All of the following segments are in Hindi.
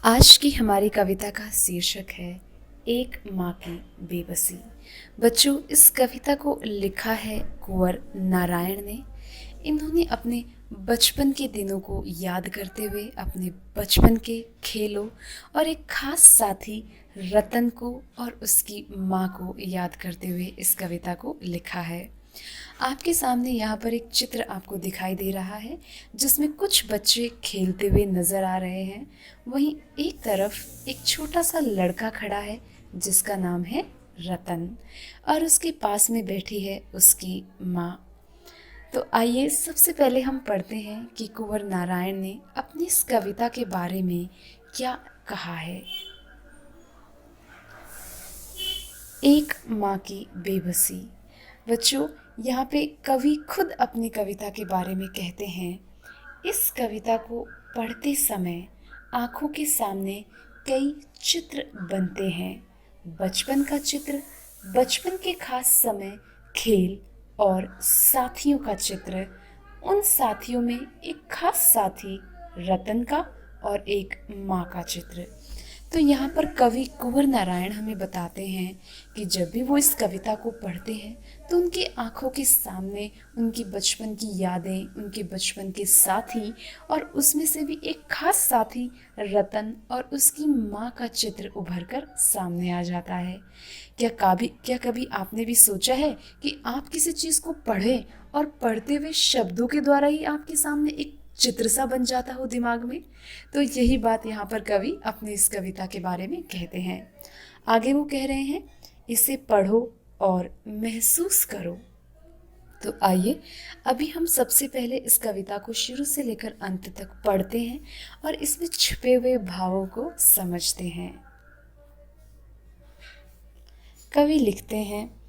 आज की हमारी कविता का शीर्षक है एक माँ की बेबसी। बच्चों, इस कविता को लिखा है कुंवर नारायण ने। इन्होंने अपने बचपन के दिनों को याद करते हुए अपने बचपन के खेलों और एक खास साथी रतन को और उसकी माँ को याद करते हुए इस कविता को लिखा है। आपके सामने यहाँ पर एक चित्र आपको दिखाई दे रहा है जिसमें कुछ बच्चे खेलते हुए नजर आ रहे हैं। वहीं एक तरफ एक छोटा सा लड़का खड़ा है जिसका नाम है रतन और उसके पास में बैठी है उसकी माँ। तो आइए सबसे पहले हम पढ़ते हैं कि कुंवर नारायण ने अपनी इस कविता के बारे में क्या कहा है। एक माँ की बेबसी। बच्चों, यहाँ पे कवि खुद अपनी कविता के बारे में कहते हैं, इस कविता को पढ़ते समय आँखों के सामने कई चित्र बनते हैं। बचपन का चित्र, बचपन के खास समय, खेल और साथियों का चित्र। उन साथियों में एक खास साथी रतन का और एक माँ का चित्र। तो यहाँ पर कवि कुंवर नारायण हमें बताते हैं कि जब भी वो इस कविता को पढ़ते हैं तो उनकी आंखों के सामने उनकी बचपन की यादें, उनके बचपन के साथी और उसमें से भी एक खास साथी रतन और उसकी माँ का चित्र उभर कर सामने आ जाता है। क्या कभी आपने भी सोचा है कि आप किसी चीज़ को पढ़ें और पढ़ते हुए शब्दों के द्वारा ही आपके सामने एक चित्र सा बन जाता हो दिमाग में? तो यही बात यहाँ पर कवि अपनी इस कविता के बारे में कहते हैं। आगे वो कह रहे हैं, इसे पढ़ो और महसूस करो। तो आइए अभी हम सबसे पहले इस कविता को शुरू से लेकर अंत तक पढ़ते हैं और इसमें छुपे हुए भावों को समझते हैं। कवि लिखते हैं,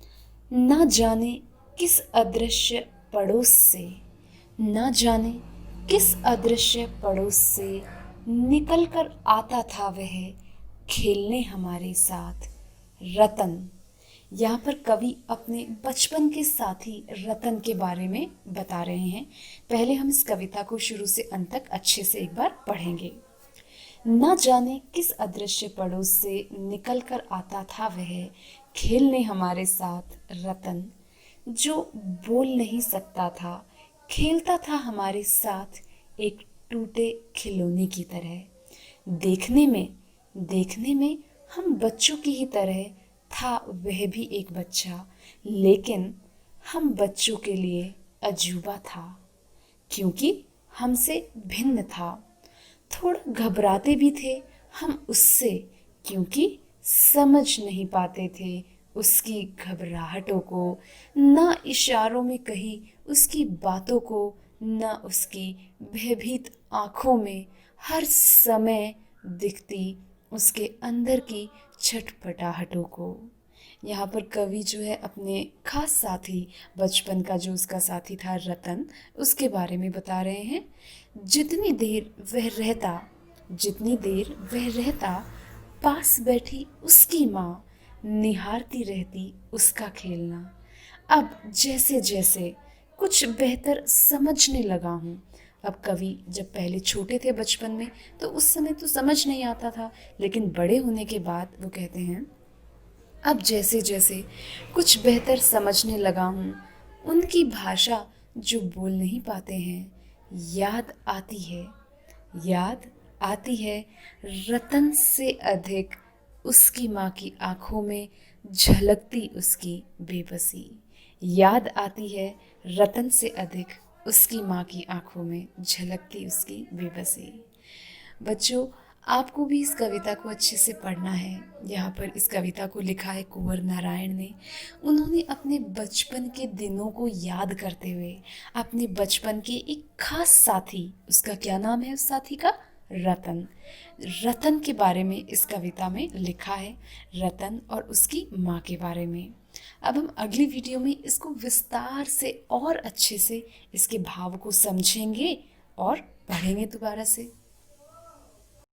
ना जाने किस अदृश्य पड़ोस से, ना जाने किस अदृश्य पड़ोस से निकल कर आता था वह खेलने हमारे साथ रतन। यहाँ पर कवि अपने बचपन के साथी रतन के बारे में बता रहे हैं। पहले हम इस कविता को शुरू से अंत तक अच्छे से एक बार पढ़ेंगे। न जाने किस अदृश्य पड़ोस से निकल कर आता था वह खेलने हमारे साथ रतन, जो बोल नहीं सकता था, खेलता था हमारे साथ एक टूटे खिलौने की तरह। देखने में हम बच्चों की ही तरह था वह भी एक बच्चा, लेकिन हम बच्चों के लिए अजूबा था, क्योंकि हमसे भिन्न था। थोड़ा घबराते भी थे हम उससे, क्योंकि समझ नहीं पाते थे उसकी घबराहटों को, ना इशारों में कही उसकी बातों को, ना उसकी भयभीत आँखों में हर समय दिखती उसके अंदर की छटपटाहटों को। यहाँ पर कवि जो है अपने खास साथी, बचपन का जो उसका साथी था रतन, उसके बारे में बता रहे हैं। जितनी देर वह रहता पास बैठी उसकी माँ निहारती रहती उसका खेलना। अब जैसे जैसे कुछ बेहतर समझने लगा हूँ। अब कवि जब पहले छोटे थे बचपन में तो उस समय तो समझ नहीं आता था, लेकिन बड़े होने के बाद वो कहते हैं, अब जैसे जैसे कुछ बेहतर समझने लगा हूँ, उनकी भाषा जो बोल नहीं पाते हैं याद आती है रतन से अधिक उसकी माँ की आँखों में झलकती उसकी बेबसी। याद आती है रतन से अधिक उसकी माँ की आँखों में झलकती उसकी बेबसी। बच्चों, आपको भी इस कविता को अच्छे से पढ़ना है। यहाँ पर इस कविता को लिखा है कुंवर नारायण ने। उन्होंने अपने बचपन के दिनों को याद करते हुए अपने बचपन के एक खास साथी, उसका क्या नाम है उस साथी का? रतन के बारे में इस कविता में लिखा है, रतन और उसकी माँ के बारे में। अब हम अगली वीडियो में इसको विस्तार से और अच्छे से इसके भाव को समझेंगे और पढ़ेंगे दोबारा से।